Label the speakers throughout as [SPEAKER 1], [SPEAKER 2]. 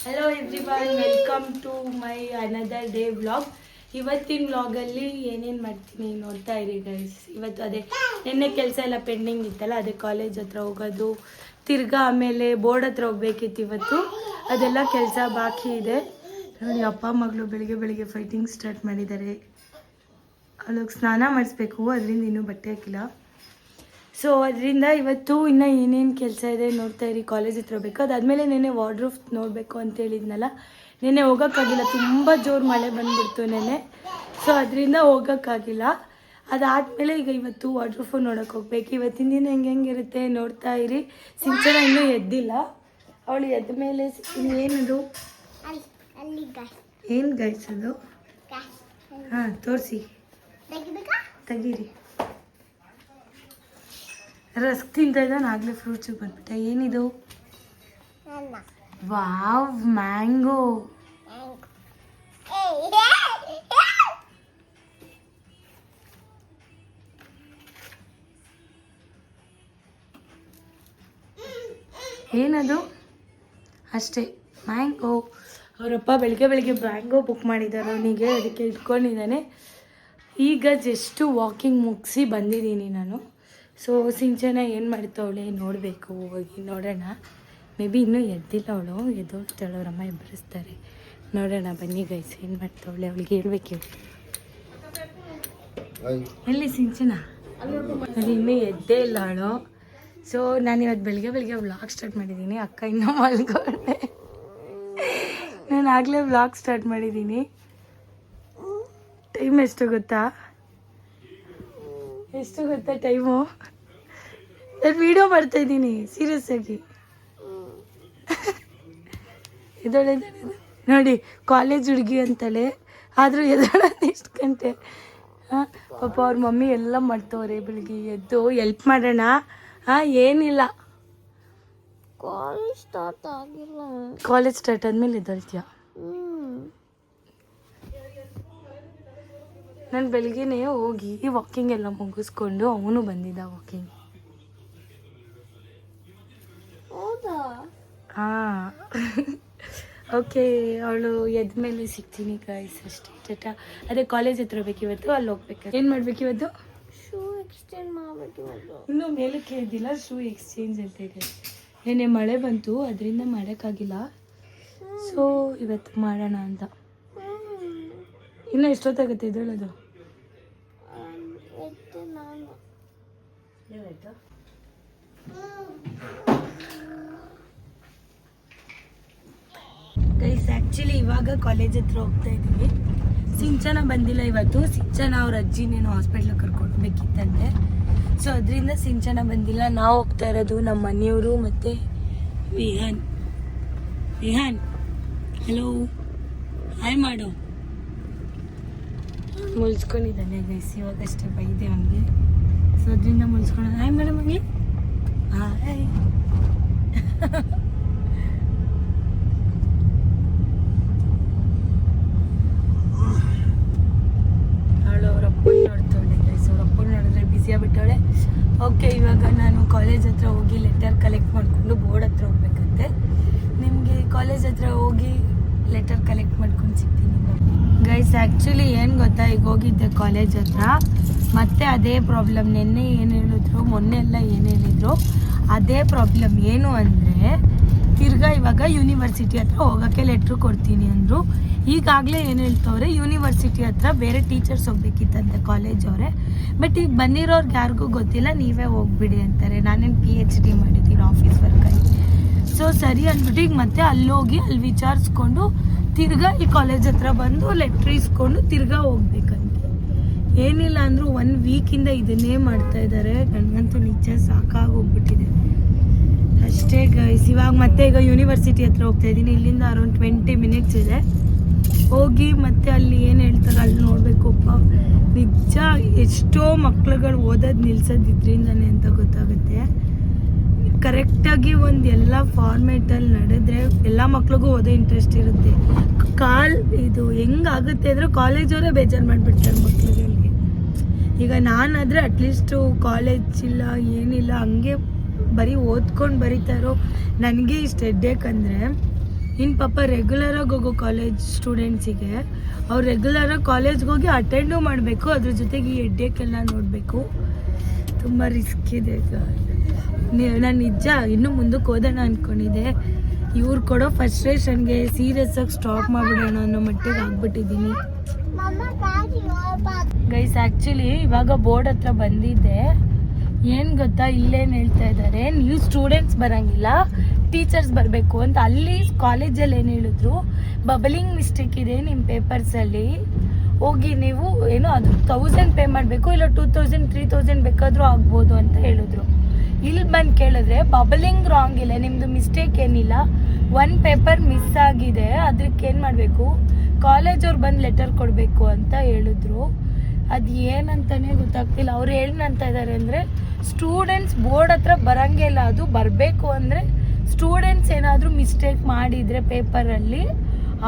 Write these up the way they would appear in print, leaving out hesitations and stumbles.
[SPEAKER 1] Hello everyone, welcome to my another day vlog. ಇವತ್ತಿನ ವ್ಲಾಗಲ್ಲಿ ಏನೇನು ಮಾಡ್ತೀನಿ ನೋಡ್ತಾ ಇರಿ ಗೈಸ್. ಇವತ್ತು ಅದೇ ನಿನ್ನೆ ಕೆಲಸ ಎಲ್ಲ ಪೆಂಡಿಂಗ್ ಇತ್ತಲ್ಲ, ಅದೇ ಕಾಲೇಜ್ ಹತ್ರ ಹೋಗೋದು, ತಿರ್ಗಾ ಆಮೇಲೆ ಬೋರ್ಡ್ ಹತ್ರ ಹೋಗ್ಬೇಕಿತ್ತು ಇವತ್ತು. ಅದೆಲ್ಲ ಕೆಲಸ ಬಾಕಿ ಇದೆ. ನೋಡಿ, ಅಪ್ಪ ಮಗಳು ಬೆಳಿಗ್ಗೆ ಬೆಳಿಗ್ಗೆ ಫೈಟಿಂಗ್ ಸ್ಟಾರ್ಟ್ ಮಾಡಿದ್ದಾರೆ. ಅವಳಿಗೆ ಸ್ನಾನ ಮಾಡಿಸ್ಬೇಕು, ಅದರಿಂದ ಇನ್ನೂ ಬಟ್ಟೆ ಹಾಕಿಲ್ಲ. ಸೊ ಅದರಿಂದ ಇವತ್ತು ಇನ್ನೂ ಏನೇನು ಕೆಲಸ ಇದೆ ನೋಡ್ತಾ ಇರಿ. ಕಾಲೇಜ್ ಹತ್ರ ಹೋಗ್ಬೇಕು. ಅದಾದಮೇಲೆ ನೆನ್ನೆ ವಾರ್ಡ್ರೂಫ್ ನೋಡಬೇಕು ಅಂತ ಹೇಳಿದ್ನಲ್ಲ, ನೆನ್ನೆ ಹೋಗೋಕ್ಕಾಗಿಲ್ಲ, ತುಂಬ ಜೋರು ಮಳೆ ಬಂದುಬಿಡ್ತು ನೆನ್ನೆ. ಸೊ ಅದರಿಂದ ಹೋಗೋಕ್ಕಾಗಿಲ್ಲ. ಅದಾದಮೇಲೆ ಈಗ ಇವತ್ತು ವಾರ್ಡ್ರೂಫು ನೋಡೋಕೆ ಹೋಗ್ಬೇಕು. ಇವತ್ತಿನ ದಿನ ಹೆಂಗಿರುತ್ತೆ ನೋಡ್ತಾ ಇರಿ. ಸಿಂಚನ ಇನ್ನೂ ಎದ್ದಿಲ್ಲ. ಅವಳು ಎದ್ದ ಮೇಲೆ ಏನದು, ಏನು ಗಾಯಿಸೋದು? ಹಾಂ, ತೋರಿಸಿ, ತೆಗೀರಿ. ರಸ್ಕ್ ತಿಂತಾ ಇದ್ದಾನೆ, ಆಗಲೇ ಫ್ರೂಟ್ಸಿಗೆ ಬಂದ್ಬಿಟ್ಟೆ. ಏನಿದು? Wow, mango. ಏನದು? ಅಷ್ಟೇ, ಮ್ಯಾಂಗೋ. ಅವರಪ್ಪ ಬೆಳಿಗ್ಗೆ ಬೆಳಿಗ್ಗೆ ಮ್ಯಾಂಗೋ ಬುಕ್ ಮಾಡಿದ್ದಾರೆ ಅವನಿಗೆ, ಅದಕ್ಕೆ ಇಟ್ಕೊಂಡಿದ್ದಾನೆ. ಈಗ ಜಸ್ಟು ವಾಕಿಂಗ್ ಮುಗಿಸಿ ಬಂದಿದ್ದೀನಿ ನಾನು. ಸೊ ಸಿಂಚನ ಏನು ಮಾಡ್ತಾವಳೆ ನೋಡಬೇಕು, ಹೋಗಿ ನೋಡೋಣ. ಮೇ ಬಿ ಇನ್ನೂ ಎದ್ದಿಲ್ಲ ಅವಳು, ಎದ್ದೋಗ್ತಾಳೆ, ಅವರಮ್ಮ ಎಬ್ಬರಿಸ್ತಾರೆ. ನೋಡೋಣ ಬನ್ನಿ ಗೈಸ್, ಏನು ಮಾಡ್ತಾವಳೆ, ಅವಳಿಗೆ ಹೇಳ್ಬೇಕು. ಎಲ್ಲಿ ಸಿಂಚನ? ಅದು ಇನ್ನೂ ಎದ್ದೇ ಇಲ್ಲ ಅವಳು. ಸೊ ನಾನು ಇವತ್ತು ಬೆಳಿಗ್ಗೆ ಬೆಳಿಗ್ಗೆ ವ್ಲಾಗ್ ಸ್ಟಾರ್ಟ್ ಮಾಡಿದ್ದೀನಿ. ಅಕ್ಕ ಇನ್ನೂ ಮಲ್ಕೊಂಡೆ. ನಾನು ಆಗಲೇ ವ್ಲಾಗ್ ಸ್ಟಾರ್ಟ್ ಮಾಡಿದ್ದೀನಿ. ಟೈಮ್ ಎಷ್ಟು ಗೊತ್ತಾ ಟೈಮು? ನಾನು ವಿಡಿಯೋ ಮಾಡ್ತಾಯಿದ್ದೀನಿ ಸೀರಿಯಸ್ ಆಗಿ. ಎದೊಳೆ ನೋಡಿ, ಕಾಲೇಜ್ ಹುಡುಗಿ ಅಂತಾಳೆ, ಆದರೂ ಎದೊಳೋದು ಎಷ್ಟು ಗಂಟೆ. ಹಾಂ, ಪಾಪ ಅವ್ರ ಮಮ್ಮಿ ಎಲ್ಲ ಮಾಡ್ತವ್ರೆ ಬೆಳಿಗ್ಗೆ ಎದ್ದು. ಎಲ್ಪ್ ಮಾಡೋಣ. ಹಾಂ, ಏನಿಲ್ಲ,
[SPEAKER 2] ಕಾಲೇಜ್ ಸ್ಟಾರ್ಟ್ ಆಗಿಲ್ಲ.
[SPEAKER 1] ಕಾಲೇಜ್ ಸ್ಟಾರ್ಟ್ ಆದಮೇಲೆ ಎದ್ದಳ್ತೀಯ. ನಾನು ಬೆಳಿಗ್ಗೆನೇ ಹೋಗಿ ವಾಕಿಂಗ್ ಎಲ್ಲ ಮುಗಿಸ್ಕೊಂಡು ಅವನು ಬಂದಿದ್ದ ವಾಕಿಂಗ್.
[SPEAKER 2] ಹೌದಾ?
[SPEAKER 1] ಹಾಂ, ಓಕೆ. ಅವಳು ಎದ್ದ ಮೇಲೆ ಸಿಗ್ತೀನಿ ಗಾಯ್ಸ್, ಅಷ್ಟೇ. ಟಾಟಾ. ಅದೇ ಕಾಲೇಜ್ ಹತ್ರ ಬೇಕು ಇವತ್ತು, ಅಲ್ಲಿ ಹೋಗ್ಬೇಕು. ಏನು ಮಾಡ್ಬೇಕು ಇವತ್ತು?
[SPEAKER 2] ಶೂ ಎಕ್ಸ್ಚೇಂಜ್ ಮಾಡಬೇಕು ಇವತ್ತು.
[SPEAKER 1] ಇನ್ನೂ ಮೇಲಕ್ಕೆ ಎದ್ದಿಲ್ಲ, ಶೂ ಎಕ್ಸ್ಚೇಂಜ್ ಅಂತ ಇದೆ. ನೆನ್ನೆ ಮಳೆ ಬಂತು, ಅದರಿಂದ ಮಾಡೋಕ್ಕಾಗಿಲ್ಲ. ಸೊ ಇವತ್ತು ಮಾಡೋಣ ಅಂತ. ಇನ್ನೂ ಎಷ್ಟೊತ್ತಾಗುತ್ತೆ ಎದ್ದೇಳೋದು? ಗೈಸ್, ಆ್ಯಕ್ಚುಲಿ ಇವಾಗ ಕಾಲೇಜ್ ಹತ್ರ ಹೋಗ್ತಾ ಇದ್ದೀವಿ. ಸಿಂಚನ ಬಂದಿಲ್ಲ ಇವತ್ತು. ಸಿಂಚನ ಅವ್ರ ಅಜ್ಜಿನೇನು ಹಾಸ್ಪಿಟ್ಲಿಗೆ ಕರ್ಕೊಂಡು ಬೇಕಿತ್ತಂತೆ. ಸೊ ಅದರಿಂದ ಸಿಂಚನ ಬಂದಿಲ್ಲ. ನಾವು ಹೋಗ್ತಾ ಇರೋದು ನಮ್ಮ ಮನೆಯವರು ಮತ್ತು ವಿಹಾನ್. ಹಲೋ, ಹಾಯ್ ಮಾಡು. ಮುಳ್ಸ್ಕೊಂಡಿದ್ದಾನೆ ಗೈಸ್, ಇವಾಗಷ್ಟೇ ಬೈದೆ ಅವನಿಗೆ. ಸೊ ಅದರಿಂದ ಮುಳ್ಸ್ಕೊಂಡು ಹಾಯ್ ಮೇಡಮ್ ಮಗಲಿ, ಹಾಯ್. ಅವಳು ಅವರಪ್ಪನ ನೋಡ್ತಾವಳೆ ಗೈಸ್. ಅವರಪ್ಪನ ನೋಡಿದ್ರೆ ಬ್ಯುಸಿಯಾಗ್ಬಿಟ್ಟವಳೆ. ಓಕೆ, ಇವಾಗ ನಾನು ಕಾಲೇಜ್ ಹತ್ರ ಹೋಗಿ ಲೆಟರ್ ಕಲೆಕ್ಟ್ ಮಾಡಿಕೊಂಡು ಬೋರ್ಡ್ ಹತ್ರ ಹೋಗ್ಬೇಕಂತೆ. ನಿಮಗೆ ಕಾಲೇಜ್ ಹತ್ರ ಹೋಗಿ ಲೆಟರ್ ಕಲೆಕ್ಟ್ ಮಾಡ್ಕೊಂಡು ಸಿಗ್ತೀನಿ ಗೈಸ್. ಆ್ಯಕ್ಚುಲಿ ಏನು ಗೊತ್ತಾ, ಈಗ ಹೋಗಿದ್ದೆ ಕಾಲೇಜ್ ಹತ್ರ, ಮತ್ತೆ ಅದೇ ಪ್ರಾಬ್ಲಮ್. ನಿನ್ನೆ ಏನು ಹೇಳಿದ್ರು, ಮೊನ್ನೆ ಎಲ್ಲ ಏನು ಹೇಳಿದ್ರು, ಅದೇ ಪ್ರಾಬ್ಲಮ್. ಏನು ಅಂದರೆ ತಿರ್ಗಾ ಇವಾಗ ಯೂನಿವರ್ಸಿಟಿ ಹತ್ರ ಹೋಗೋಕ್ಕೆ ಲೆಟ್ರು ಕೊಡ್ತೀನಿ ಅಂದರು. ಈಗಾಗಲೇ ಏನು ಹೇಳ್ತವ್ರೆ, ಯೂನಿವರ್ಸಿಟಿ ಹತ್ರ ಬೇರೆ ಟೀಚರ್ಸ್ ಹೋಗ್ಬೇಕಿತ್ತಂತೆ ಕಾಲೇಜ್ ಅವರೇ. ಬಟ್ ಈಗ ಬಂದಿರೋರ್ಗೆ ಯಾರಿಗೂ ಗೊತ್ತಿಲ್ಲ, ನೀವೇ ಹೋಗ್ಬಿಡಿ ಅಂತಾರೆ. ನಾನೇನು PhD ಮಾಡಿದ್ದೀನಿ ಆಫೀಸ್ ವರ್ಕಲ್ಲಿ. ಸೊ ಸರಿ ಅಂದ್ಬಿಟ್ಟು ಈಗ ಮತ್ತೆ ಅಲ್ಲೋಗಿ ಅಲ್ಲಿ ವಿಚಾರಿಸ್ಕೊಂಡು ತಿರ್ಗಾ ಈ ಕಾಲೇಜ್ ಹತ್ರ ಬಂದು ಲೆಟ್ರ್ ಇಸ್ಕೊಂಡು ತಿರ್ಗಾ ಹೋಗ್ಬೇಕಂತೆ. ಏನಿಲ್ಲ ಅಂದರೂ 1 ವೀಕಿಂದ ಇದನ್ನೇ ಮಾಡ್ತಾ ಇದ್ದಾರೆ. ನನಗಂತೂ ನಿಜ ಸಾಕಾಗೋಗ್ಬಿಟ್ಟಿದೆ ಅಷ್ಟೇ ಗೈಸ್. ಇವಾಗ ಮತ್ತೆ ಈಗ ಯೂನಿವರ್ಸಿಟಿ ಹತ್ರ ಹೋಗ್ತಾ ಇದ್ದೀನಿ. ಇಲ್ಲಿಂದ ಅರೌಂಡ್ 20 ಮಿನಿಟ್ಸ್ ಇದೆ. ಹೋಗಿ ಮತ್ತೆ ಅಲ್ಲಿ ಏನು ಹೇಳ್ತಾರೆ ಅಲ್ಲಿ ನೋಡಬೇಕಪ್ಪ. ನಿಜ ಎಷ್ಟೋ ಮಕ್ಳುಗಳು ಓದೋದು ನಿಲ್ಸೋದು ಇದರಿಂದನೇ ಅಂತ ಗೊತ್ತಾಗುತ್ತೆ. ಕರೆಕ್ಟಾಗಿ ಒಂದು ಎಲ್ಲ ಫಾರ್ಮೇಟಲ್ಲಿ ನಡೆದ್ರೆ ಎಲ್ಲ ಮಕ್ಳಿಗೂ ಓದೋ ಇಂಟ್ರೆಸ್ಟ್ ಇರುತ್ತೆ. ಇದು ಹೆಂಗಾಗುತ್ತೆ ಅಂದರೆ ಕಾಲೇಜವರೇ ಬೇಜಾರು ಮಾಡಿಬಿಡ್ತಾರೆ ಮಕ್ಳುಗಳಿಗೆ. ಈಗ ನಾನಾದರೆ ಅಟ್ಲೀಸ್ಟು ಕಾಲೇಜ್ ಇಲ್ಲ ಏನಿಲ್ಲ, ಹಂಗೆ ಬರೀ ಓದ್ಕೊಂಡು ಬರೀತಾರೋ. ನನಗೆ ಇಷ್ಟು ಹೆಡ್ಡೇಕ್ ಅಂದರೆ ಇನ್ನು ಪಾಪ ರೆಗ್ಯುಲರಾಗಿ ಹೋಗೋ ಕಾಲೇಜ್ ಸ್ಟೂಡೆಂಟ್ಸಿಗೆ ಅವ್ರು ರೆಗ್ಯುಲರಾಗಿ ಕಾಲೇಜ್ಗೆ ಹೋಗಿ ಅಟೆಂಡು ಮಾಡಬೇಕು, ಅದ್ರ ಜೊತೆಗೆ ಈ ಹೆಡ್ಡೇಕೆಲ್ಲ ನೋಡಬೇಕು. ತುಂಬ ರಿಸ್ಕ್ ಇದೆ. ನಾನು ನಿಜ ಇನ್ನೂ ಮುಂದಕ್ಕೆ ಓದೋಣ ಅಂದ್ಕೊಂಡಿದ್ದೆ. ಇವ್ರು ಕೊಡೋ ಫ್ರಸ್ಟ್ರೇಷನ್ಗೆ ಸೀರಿಯಸ್ ಆಗಿ ಸ್ಟಾಪ್ ಮಾಡಿಬಿಡೋಣ ಅನ್ನೋ ಮಟ್ಟಿಗೆ ಆಗ್ಬಿಟ್ಟಿದ್ದೀನಿ ಗೈಸ್. ಆ್ಯಕ್ಚುಲಿ ಇವಾಗ ಬೋರ್ಡ್ ಹತ್ರ ಬಂದಿದ್ದೆ. ಏನು ಗೊತ್ತಾ, ಇಲ್ಲೇನು ಹೇಳ್ತಾ ಇದ್ದಾರೆ, ನೀವು ಸ್ಟೂಡೆಂಟ್ಸ್ ಬರೋಂಗಿಲ್ಲ, ಟೀಚರ್ಸ್ ಬರಬೇಕು ಅಂತ. ಅಲ್ಲಿ ಕಾಲೇಜಲ್ಲಿ ಏನು ಹೇಳಿದ್ರು, ಬಬಲಿಂಗ್ ಮಿಸ್ಟೇಕ್ ಇದೆ ನಿಮ್ಮ ಪೇಪರ್ಸಲ್ಲಿ, ಹೋಗಿ ನೀವು ಏನೋ ಅದು 1000 ಪೇ ಮಾಡಬೇಕು, ಇಲ್ಲ 2000 3000 ಬೇಕಾದರೂ ಆಗ್ಬೋದು ಅಂತ ಹೇಳಿದ್ರು. ಇಲ್ಲಿ ಬಂದು ಕೇಳಿದ್ರೆ ಬಬಲಿಂಗ್ ರಾಂಗ್ ಇಲ್ಲ, ನಿಮ್ಮದು ಮಿಸ್ಟೇಕ್ ಏನಿಲ್ಲ, 1 ಪೇಪರ್ ಮಿಸ್ ಆಗಿದೆ, ಅದಕ್ಕೆ ಏನು ಮಾಡಬೇಕು, ಕಾಲೇಜವ್ರು ಬಂದು ಲೆಟರ್ ಕೊಡಬೇಕು ಅಂತ ಹೇಳಿದ್ರು. ಅದು ಏನಂತಾನೆ ಗೊತ್ತಾಗ್ತಿಲ್ಲ. ಅವ್ರು ಏನಂತ ಇದ್ದಾರೆ ಅಂದರೆ, ಸ್ಟೂಡೆಂಟ್ಸ್ ಬೋರ್ಡ್ ಹತ್ರ ಬರೋಂಗೇ ಇಲ್ಲ, ಅದು ಬರಬೇಕು ಅಂದರೆ ಸ್ಟೂಡೆಂಟ್ಸ್ ಏನಾದರೂ ಮಿಸ್ಟೇಕ್ ಮಾಡಿದರೆ ಪೇಪರಲ್ಲಿ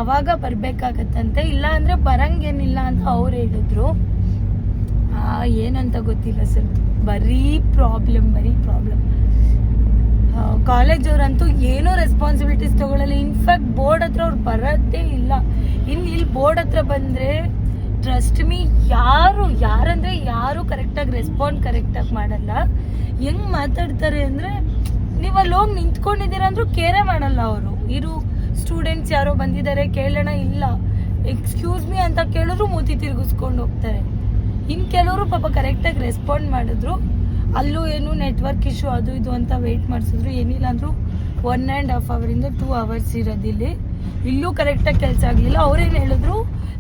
[SPEAKER 1] ಅವಾಗ ಬರಬೇಕಾಗತ್ತಂತೆ, ಇಲ್ಲ ಅಂದರೆ ಬರೋಂಗೇನಿಲ್ಲ ಅಂತ ಅವ್ರು ಹೇಳಿದ್ರು. ಏನಂತ ಗೊತ್ತಿಲ್ಲ ಸರ್, ಬರೀ ಪ್ರಾಬ್ಲಮ್. ಕಾಲೇಜವ್ರಂತೂ ಏನೂ ರೆಸ್ಪಾನ್ಸಿಬಿಲಿಟೀಸ್ ತಗೊಳ್ಳಲ್ಲ. ಇನ್ಫ್ಯಾಕ್ಟ್ ಬೋರ್ಡ್ ಹತ್ರ ಅವ್ರು ಬರೋದೇ ಇಲ್ಲ. ಇಲ್ಲಿ ಬೋರ್ಡ್ ಹತ್ರ ಬಂದರೆ ಟ್ರಸ್ಟ್ ಮೀ, ಯಾರಂದ್ರೆ ಯಾರು ಕರೆಕ್ಟಾಗಿ ರೆಸ್ಪಾಂಡ್ ಕರೆಕ್ಟಾಗಿ ಮಾಡಲ್ಲ. ಹೆಂಗ್ ಮಾತಾಡ್ತಾರೆ ಅಂದರೆ, ನೀವು ಅಲ್ಲಿ ಹೋಗಿ ನಿಂತ್ಕೊಂಡಿದ್ದೀರ ಅಂದ್ರೂ ಕೇರೇ ಮಾಡಲ್ಲ ಅವರು. ಇರು ಸ್ಟೂಡೆಂಟ್ಸ್ ಯಾರೋ ಬಂದಿದ್ದಾರೆ ಕೇಳೋಣ, ಇಲ್ಲ ಎಕ್ಸ್ಕ್ಯೂಸ್ ಮೀ ಅಂತ ಕೇಳಿದ್ರು ಮೂತಿ ತಿರುಗಿಸ್ಕೊಂಡು ಹೋಗ್ತಾರೆ. ಇನ್ನು ಕೆಲವರು ಪಾಪ ಕರೆಕ್ಟಾಗಿ ರೆಸ್ಪಾಂಡ್ ಮಾಡಿದ್ರು, ಅಲ್ಲೂ ಏನು ನೆಟ್ವರ್ಕ್ ಇಶ್ಯೂ ಅದು ಇದು ಅಂತ ವೆಯ್ಟ್ ಮಾಡಿಸಿದ್ರು. ಏನಿಲ್ಲ ಅಂದರೂ 1.5 ಅವರಿಂದ 2 ಅವರ್ಸ್ ಇರೋದಿಲ್ಲಿ. ಇಲ್ಲೂ ಕರೆಕ್ಟಾಗಿ ಕೆಲಸ ಆಗಲಿಲ್ಲ. ಅವ್ರೇನು ಹೇಳಿದ್ರು,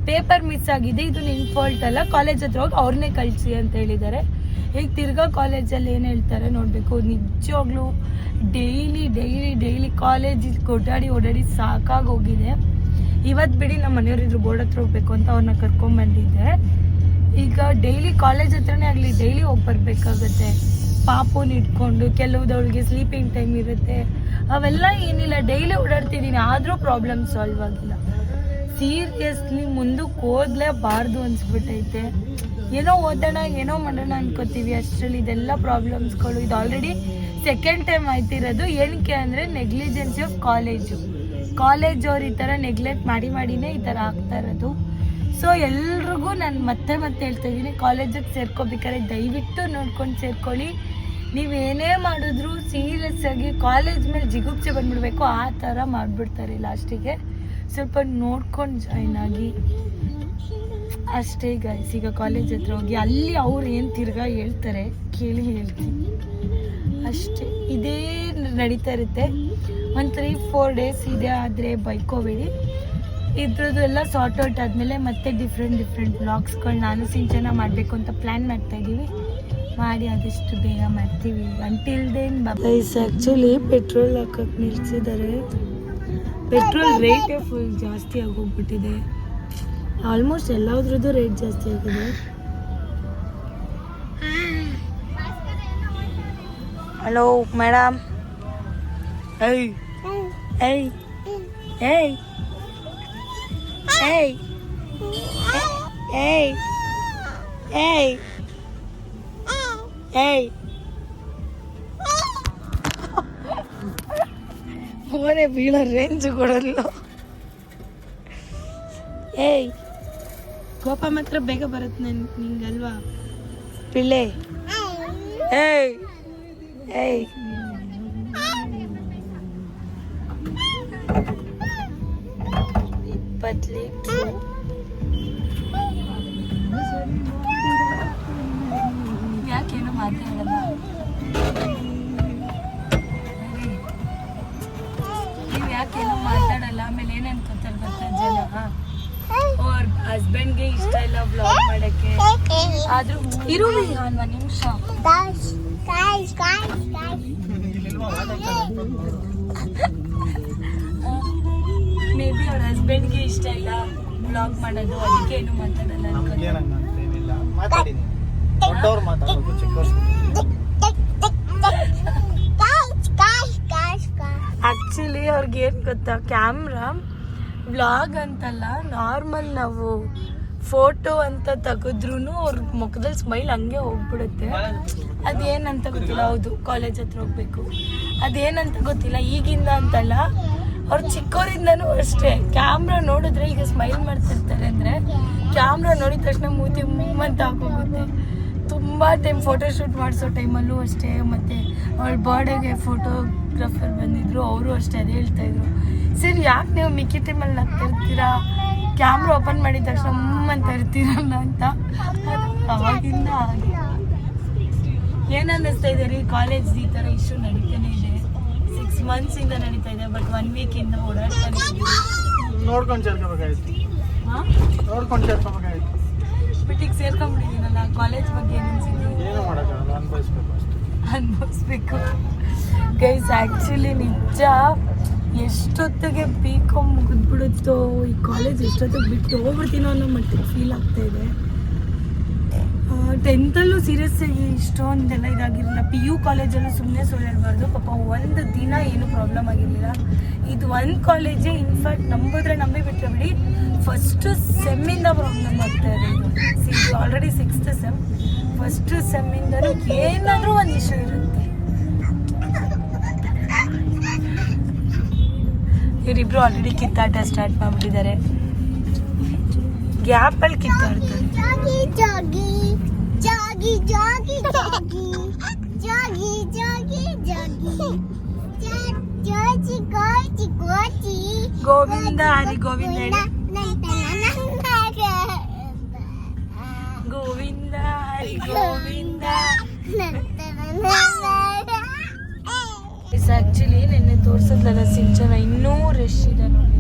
[SPEAKER 1] ಪೇಪರ್ ಮಿಸ್ ಆಗಿದೆ, ಇದು ನಿನ್ನ ಫಾಲ್ಟ್ ಅಲ್ಲ, ಕಾಲೇಜ್ ಹತ್ರ ಹೋಗಿ ಅವ್ರನ್ನೇ ಕಳಿಸಿ ಅಂತ ಹೇಳಿದ್ದಾರೆ. ಈಗ ತಿರ್ಗಾ ಕಾಲೇಜಲ್ಲಿ ಏನು ಹೇಳ್ತಾರೆ ನೋಡಬೇಕು. ನಿಜವಾಗ್ಲೂ ಡೈಲಿ ಕಾಲೇಜ್ ಓಡಾಡಿ ಸಾಕಾಗಿ ಹೋಗಿದೆ. ಇವತ್ತು ಬಿಡಿ ನಮ್ಮ ಮನೆಯವರಿದ್ರು ಬೋರ್ಡ್ ಹತ್ರ ಹೋಗ್ಬೇಕು ಅಂತ ಅವ್ರನ್ನ ಕರ್ಕೊಂಡ್ಬಂದಿದ್ದೆ. ಈಗ ಡೈಲಿ ಕಾಲೇಜ್ ಹತ್ರನೇ ಆಗಲಿ ಡೈಲಿ ಹೋಗಿ ಬರಬೇಕಾಗತ್ತೆ. ಪಾಪುನ ಇಟ್ಕೊಂಡು, ಕೆಲವುದವಳಿಗೆ ಸ್ಲೀಪಿಂಗ್ ಟೈಮ್ ಇರುತ್ತೆ, ಅವೆಲ್ಲ ಏನಿಲ್ಲ, ಡೈಲಿ ಓಡಾಡ್ತಿದ್ದೀನಿ, ಆದರೂ ಪ್ರಾಬ್ಲಮ್ ಸಾಲ್ವ್ ಆಗಿಲ್ಲ. ಸೀರಿಯಸ್ಲಿ ಮುಂದಕ್ಕೆ ಓದಲೇಬಾರ್ದು ಅನ್ಸ್ಬಿಟ್ಟೈತೆ. ಏನೋ ಓದೋಣ ಏನೋ ಮಾಡೋಣ ಅನ್ಕೋತೀವಿ, ಅಷ್ಟರಲ್ಲಿ ಇದೆಲ್ಲ ಪ್ರಾಬ್ಲಮ್ಸ್ಗಳು. ಇದು ಆಲ್ರೆಡಿ 2nd ಟೈಮ್ ಆಯ್ತಿರೋದು. ಏನಕ್ಕೆ ಅಂದರೆ ನೆಗ್ಲಿಜೆನ್ಸಿ ಆಫ್ ಕಾಲೇಜ್ ಅವ್ರು ಈ ಥರ ನೆಗ್ಲೆಕ್ಟ್ ಮಾಡಿನೇ ಈ ಥರ ಆಗ್ತಾ ಇರೋದು. ಸೊ ಎಲ್ರಿಗೂ ನಾನು ಮತ್ತೆ ಹೇಳ್ತಾ ಇದ್ದೀನಿ, ಕಾಲೇಜಿಗೆ ಸೇರ್ಕೋಬೇಕಾದ್ರೆ ದಯವಿಟ್ಟು ನೋಡ್ಕೊಂಡು ಸೇರ್ಕೊಳ್ಳಿ. ನೀವೇನೇ ಮಾಡಿದ್ರು ಸೀರಿಯಸ್ ಆಗಿ ಕಾಲೇಜ್ ಮೇಲೆ ಜಿಗುಪ್ಸೆ ಬಂದ್ಬಿಡ್ಬೇಕು, ಆ ಥರ ಮಾಡಿಬಿಡ್ತಾರೆ ಲಾಸ್ಟಿಗೆ. ಸ್ವಲ್ಪ ನೋಡ್ಕೊಂಡು ಜಾಯ್ನ್ ಆಗಿ ಅಷ್ಟೇ ಗೈಸ್. ಈಗ ಕಾಲೇಜ್ ಹತ್ರ ಹೋಗಿ ಅಲ್ಲಿ ಅವ್ರು ಏನು ತಿರ್ಗಾ ಹೇಳ್ತಾರೆ ಕೇಳಿ ಹೇಳ್ತೀನಿ ಅಷ್ಟೇ. ಇದೇ ನಡೀತಾ ಇರುತ್ತೆ. ಒಂದು 3-4 ಡೇಸ್ ಇದೆ, ಆದರೆ ಬೈಕೋಬೇಡಿ. ಇದ್ರದ್ದು ಎಲ್ಲ ಸಾರ್ಟ್ ಔಟ್ ಆದಮೇಲೆ ಮತ್ತೆ ಡಿಫ್ರೆಂಟ್ ಬ್ಲಾಗ್ಸ್ಗಳು ನಾನು ಸಿಂಚನ ಮಾಡಬೇಕು ಅಂತ ಪ್ಲ್ಯಾನ್ ಮಾಡ್ತಾಯಿದ್ದೀವಿ. ಮಾಡಿ ಆದಷ್ಟು ಬೇಗ ಮಾಡ್ತೀವಿ. Until then guys. Actually petrol ಹಾಕಕ್ಕೆ ನಿಲ್ಸಿದ್ದಾರೆ. ಪೆಟ್ರೋಲ್ ರೇಟೇ ಫುಲ್ ಜಾಸ್ತಿ ಆಗೋಗ್ಬಿಟ್ಟಿದೆ. ಆಲ್ಮೋಸ್ಟ್ ಎಲ್ಲದ್ರದ್ದು ರೇಟ್ ಜಾಸ್ತಿ ಆಗಿದೆ. Hello madam. ಏಯ್ ಏಯ್ ಏಯ್ ಏಯ್ ಏಯ್ ಏಯ್ ಏಯ್ ಫೋನೇ ಬೀಳೋ ರೇಂಜ್ ಕೊಡಲ್ಲ. ಏಯ್ ಕೋಪ ಮಾತ್ರ ಬೇಗ ಬರುತ್ತೆ ನಿಂಗಲ್ವಾ ಪಿಳ್ಳೆ. ಏಯ್ ಏಯ್ 20 ಲೀಟ್ರು. ಯಾಕೇನು ಮಾತಾಡಲ್ಲ? ನೀವು ಯಾಕೇನು ಮಾತಾಡಲ್ಲ? ಆಮೇಲೆ ಏನು ಅನ್ಕೋತಾರೆ ಗೊತ್ತಾ ಜನ, ಅವ್ರ ಹಸ್ಬೆಂಡ್ಗೆ ಇಷ್ಟ ಇಲ್ಲ ವ್ಲಾಗ್ ಮಾಡಕ್ಕೆ. ಆದ್ರೂ ಇರು ಒಂದು ನಿಮಿಷ. ಮೇ ಬಿ ಅವ್ರ ಹಸ್ಬೆಂಡ್ಗೆ ಇಷ್ಟ ಇಲ್ಲ ವ್ಲಾಗ್ ಮಾಡೋದು, ಅದಕ್ಕೆ ಏನು ಮಾತಾಡಲ್ಲ ಅನ್ಕೋತಾರೆ. ಆಕ್ಚುಲಿ ಅವ್ರಿಗೆ ಏನ್ ಗೊತ್ತಾ, ಕ್ಯಾಮ್ರಾ ವ್ಲಾಗ್ ಅಂತಲ್ಲ, ನಾರ್ಮಲ್ ನಾವು ಫೋಟೋ ಅಂತ ತೆಗೆದ್ರೂ ಅವ್ರ ಮುಖದಲ್ಲಿ ಸ್ಮೈಲ್ ಹಂಗೆ ಹೋಗ್ಬಿಡುತ್ತೆ. ಅದೇನಂತ ಗೊತ್ತಿಲ್ಲ. ಹೌದು ಕಾಲೇಜ್ ಹತ್ರ ಹೋಗ್ಬೇಕು, ಅದೇನಂತ ಗೊತ್ತಿಲ್ಲ. ಈಗಿಂದ ಅಂತಲ್ಲ, ಅವ್ರು ಚಿಕ್ಕವರಿಂದನೂ ಅಷ್ಟೇ ಕ್ಯಾಮ್ರಾ ನೋಡಿದ್ರೆ ಈಗ ಸ್ಮೈಲ್ ಮಾಡ್ತಿರ್ತಾರೆ ಅಂದರೆ ಕ್ಯಾಮ್ರಾ ನೋಡಿದ ತಕ್ಷಣ ಮೂತಿ ಅಂತ ಹಾಕೋಗುತ್ತೆ. ತುಂಬ ಟೈಮ್ ಫೋಟೋ ಶೂಟ್ ಮಾಡಿಸೋ ಟೈಮಲ್ಲೂ ಅಷ್ಟೇ, ಮತ್ತು ಅವಳ ಬರ್ಡೇಗೆ ಫೋಟೋಗ್ರಾಫರ್ ಬಂದಿದ್ರು, ಅವರು ಅಷ್ಟೇ ಅದೇ ಹೇಳ್ತಾಯಿದ್ರು, ಸರ್ ಯಾಕೆ ನೀವು ಮಿಕ್ಕಿ ಟೈಮಲ್ಲಿ ನಗ್ತಾ ಇರ್ತೀರಾ, ಕ್ಯಾಮ್ರಾ ಓಪನ್ ಮಾಡಿದ ತಕ್ಷಣ ಅಂತ ಇರ್ತೀರಲ್ಲ ಅಂತ. ಅವಾಗಿಂದ ಹಾಗೆ. ಏನು ಅನ್ನಿಸ್ತಾ ಇದೆ ರೀ, ಕಾಲೇಜ್ ಈ ಥರ ಇಶ್ಯೂ ನಡೀತಾನೆ ಇದೆ, 6 months ನಡೀತಾ ಇದೆ, ಬಟ್ 1 week ಓಡಾಡ್ತಾನೆ ಇದ್ದೀವಿ.
[SPEAKER 3] ನೋಡ್ಕೊಂಡು ಸೇರ್ಕೋಬೇಕಾಯ್ತು.
[SPEAKER 1] ಹಾಂ,
[SPEAKER 3] ನೋಡ್ಕೊಂಡು ಸೇರ್ಕೋಬೇಕಾಯ್ತು.
[SPEAKER 1] ಬಟ್ ಈಗ ಸೇರ್ಕೊಂಡ್ಬಿಟ್ಟಿದ್ದೀನಲ್ಲ, ಕಾಲೇಜ್ ಬಗ್ಗೆ ಏನು ಅನ್ಸಿದ್ವಿ,
[SPEAKER 3] ಏನು ಮಾಡೋಕ್ಕಾಗಲ್ಲ, ಅನುಭವಿಸ್ಬೇಕು ಅಷ್ಟೇ.
[SPEAKER 1] ಅನ್ಭವಿಸ್ಬೇಕು ಗೈಸ್. ಆ್ಯಕ್ಚುಲಿ ನಿಜ ಎಷ್ಟೊತ್ತಿಗೆ BCom ಮುಗಿದ್ಬಿಡುತ್ತೋ, ಈ ಕಾಲೇಜ್ ಎಷ್ಟೊತ್ತಿಗೆ ಬಿಟ್ಟು ಹೋಗ್ಬಿಡ್ತೀನೋ ಅನ್ನೋ ಮಟ್ಟಿಗೆ ಫೀಲ್ ಆಗ್ತಾ ಇದೆ. 10th ಸೀರಿಯಸ್ ಆಗಿ ಇಷ್ಟೊಂದೆಲ್ಲ ಇದಾಗಿರಲಿಲ್ಲ. PU ಕಾಲೇಜಲ್ಲೂ ಸುಮ್ಮನೆ ಸುಳ್ಳು ಹೇಳ್ಬಾರ್ದು, ಪಾಪ ಒಂದು ದಿನ ಏನು ಪ್ರಾಬ್ಲಮ್ ಆಗಿರಲಿಲ್ಲ. ಇದು ಒಂದು ಕಾಲೇಜೇ ಇನ್ಫ್ಯಾಕ್ಟ್ ನಂಬಿದ್ರೆ ನಂಬಿ ಬಿಟ್ಟರೆ ಬಿಡಿ, ಫಸ್ಟ್ ಸೆಮ್ಮಿಂದ ಪ್ರಾಬ್ಲಮ್ ಆಗ್ತಾ ಇದೆ. ಇದು ಆಲ್ರೆಡಿ 6th ಸೆಮ್, ಫಸ್ಟ್ ಸೆಮ್ಮಿಂದಲೂ ಏನಾದರೂ ಒಂದು ಇಶ್ಯೂ ಇರುತ್ತೆ. ಇವರಿಬ್ರು ಆಲ್ರೆಡಿ ಕಿತ್ತಾಟ ಸ್ಟಾರ್ಟ್ ಮಾಡಿಬಿಟ್ಟಿದ್ದಾರೆ, ಗ್ಯಾಪಲ್ಲಿ ಕಿತ್ತಾಡ್ತಾರೆ. ಗೋವಿಂದ ಹರಿ ಗೋವಿಂದ ಹೇಳಿ, ಗೋವಿಂದ ಹರಿ ಗೋವಿಂದ. ಆ್ಯಕ್ಚುಲಿ ನೆನ್ನೆ ತೋರಿಸಿದ್ಲಲ್ಲ ಸಿಂಚನ, ಇನ್ನೂ ರಶ್ ಇದೆ ನೋಡಿ.